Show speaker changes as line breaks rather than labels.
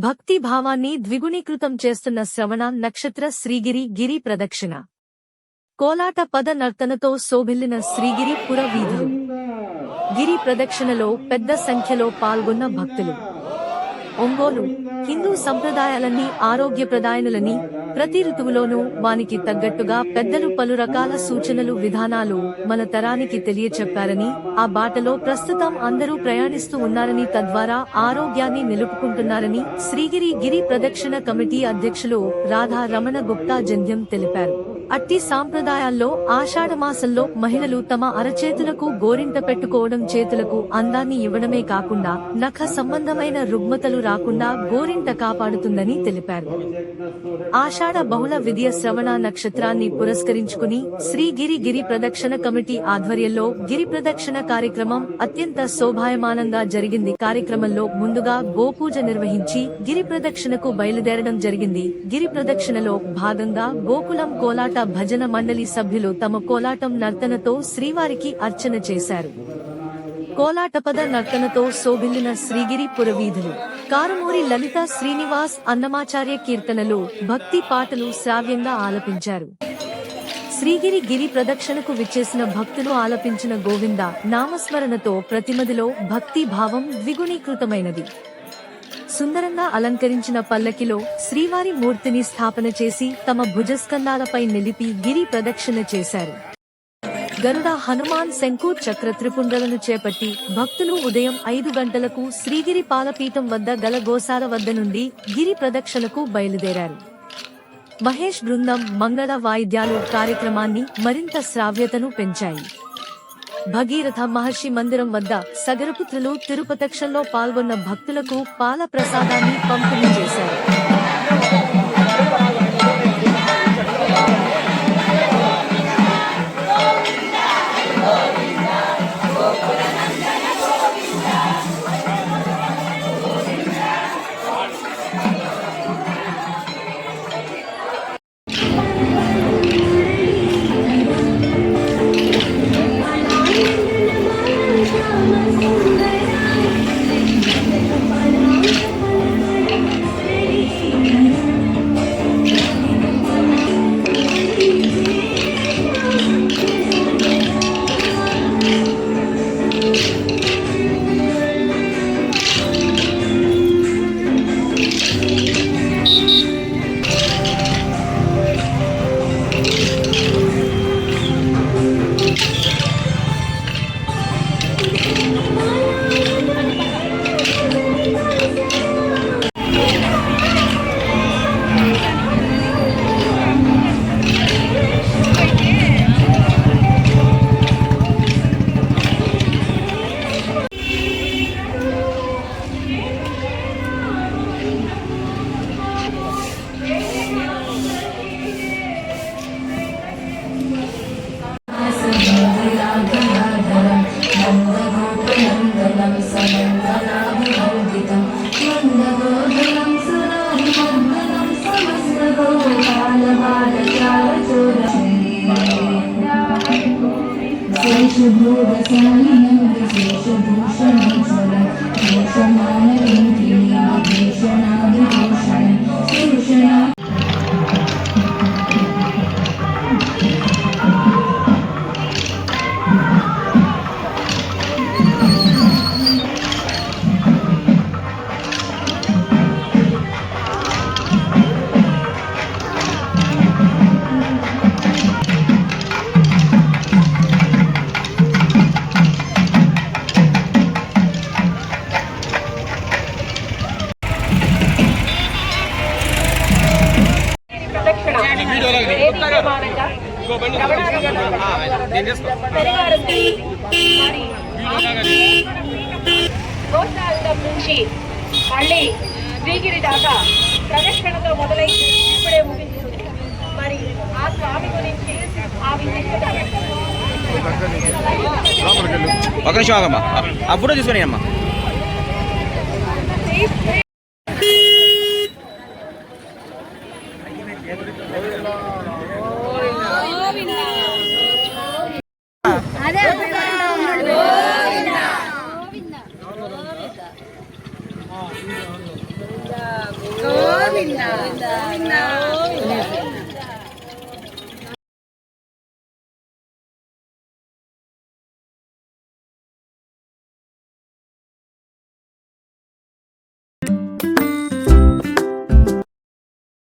భక్తి భావాన్ని ద్విగుణీకృతం చేస్తున్న శ్రవణ నక్షత్ర శ్రీగిరి గిరి ప్రదక్షిణ. కోలాట పద నర్తనతో శోభిల్లిన శ్రీగిరి పుర వీధులు. గిరి ప్రదక్షిణలో పెద్ద సంఖ్యలో పాల్గొన్న భక్తులు. ఒంగోలు హిందూ సంప్రదాయాలన్నీ ఆరోగ్యప్రదాయనులని, ప్రతి ఋతువులోనూ వానికి తగ్గట్టుగా పెద్దలు పలు రకాల సూచనలు విధానాలు మన తరానికి తెలియచెప్పారని, ఆ బాటలో ప్రస్తుతం అందరూ ప్రయాణిస్తూ ఉన్నారని, తద్వారా ఆరోగ్యాన్ని నిలుపుకుంటున్నారని శ్రీగిరి గిరి ప్రదక్షిణ కమిటీ అధ్యక్షులు రాధా రమణ గుప్తా జంధ్యం తెలిపారు. అట్టి సాంప్రదాయాల్లో ఆషాఢమాసంలో మహిళలు తమ అరచేతులకు గోరింట పెట్టుకోవడం, చేతులకు అందాన్ని ఇవ్వడమే కాకుండా నఖ సంబంధమైన రుగ్మతలు రాకుండా గోరింట కాపాడుతుందని తెలిపారు. ఆషాఢ బహుళ విద్య శ్రవణ నక్షత్రాన్ని పురస్కరించుకుని శ్రీగిరి గిరి ప్రదక్షిణ కమిటీ ఆధ్వర్యంలో గిరి ప్రదక్షిణ కార్యక్రమం అత్యంత శోభాయమానంగా జరిగింది. కార్యక్రమంలో ముందుగా గోపూజ నిర్వహించి గిరి ప్రదక్షిణకు బయలుదేరడం జరిగింది. గిరి ప్రదక్షిణలో భాగంగా గోకులం కోలాట భజన మండలి సభ్యులు తమ కోలాటం నర్తనతో శ్రీవారికి అర్చన చేశారు. కోలాటపద నర్తనతో శోభిల్లిన శ్రీగిరి పురవీధులు. కారుమూరి లలిత శ్రీనివాస్ అన్నమాచార్య కీర్తనలు, భక్తి పాటలు శ్రావ్యంగా ఆలపించారు. శ్రీగిరి గిరి ప్రదక్షిణకు విచ్చేసిన భక్తులు ఆలపించిన గోవింద నామస్మరణతో ప్రతిమదిలో భక్తి భావం ద్విగుణీకృతమైనది. సుందరంగా అలంకరించిన పల్లకిలో శ్రీవారి మూర్తిని స్థాపన చేసి తమ భుజస్కంధాలపై నిలిపి గిరి ప్రదక్షిణ చేశారు. గరుడ, హనుమాన్, శంకు, చక్ర, త్రిపుండ్రలను చేపట్టి భక్తులు ఉదయం 5 గంటలకు శ్రీగిరి పాలపీఠం వద్ద గల గోశాల వద్ద నుండి గిరి ప్రదక్షిణకు బయలుదేరారు. మహేష్ బృందం, మంగళ వాయిద్యాలు కార్యక్రమాన్ని మరింత శ్రావ్యతను పెంచాయి. భగీరథ మహర్షి మందిరం వద్ద సగరపుత్రులు తిరుపతక్షంలో పాల్గొన్న భక్తులకు పాల ప్రసాదాన్ని పంపిణీ చేశారు.
నుంచి మళ్ళీ శ్రీగిరి దాకా ప్రదక్షిణతో మొదలై ఇప్పుడే ముగించుకుంది. మరి ఆ స్వామి గురించి ఆ విశిష్టత
ఒక నిమిషం ఆగమ్మా, ఆ ఫోటో తీసుకొని అమ్మా.
అదే
గోవింద గోవింద